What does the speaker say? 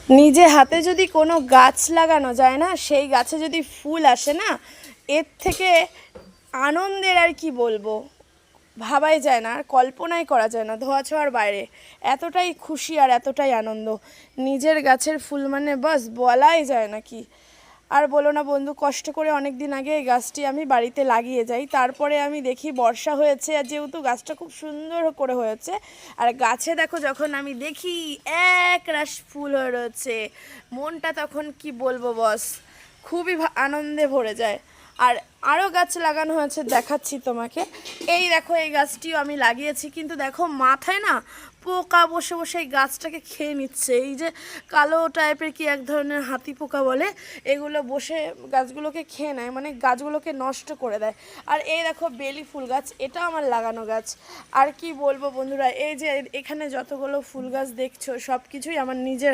নিজে হাতে যদি কোনো গাছ লাগানো যায় না, সেই গাছে যদি ফুল আসে না, এর থেকে আনন্দের আর কি বলবো, ভাবাই যায় না, আর কল্পনাই করা যায় না, ধোয়া ছোঁয়ার বাইরে। এতটাই খুশি আর এতটাই আনন্দ, নিজের গাছের ফুল মানে বাস বলাই যায় না কি। আর বলো না বন্ধু, কষ্ট করে অনেক দিন আগে এই গাছটি আমি বাড়িতে লাগিয়ে যাই, তারপরে আমি দেখি বর্ষা হয়েছে, আর যেহেতু গাছটা খুব সুন্দর করে হয়েছে, আর গাছে দেখো যখন আমি দেখি এক রাশ ফুল হয়ে রয়েছে, মনটা তখন কি বলবো বস, খুবই আনন্দে ভরে যায়। আর আরও গাছ লাগানো হয়েছে, দেখাচ্ছি তোমাকে। এই দেখো, এই গাছটিও আমি লাগিয়েছি, কিন্তু দেখো মাথায় না পোকা বসে বসে এই গাছটাকে খেয়ে নিচ্ছে। এই যে কালো টাইপের কি এক ধরনের হাতি পোকা বলে, এগুলো বসে গাছগুলোকে খেয়ে নেয়, মানে গাছগুলোকে নষ্ট করে দেয়। আর এই দেখো বেলি ফুল গাছ, এটা আমার লাগানো গাছ। আর কি বলবো বন্ধুরা, এই যে এখানে যতগুলো ফুল গাছ দেখছো, সব কিছুই আমার নিজের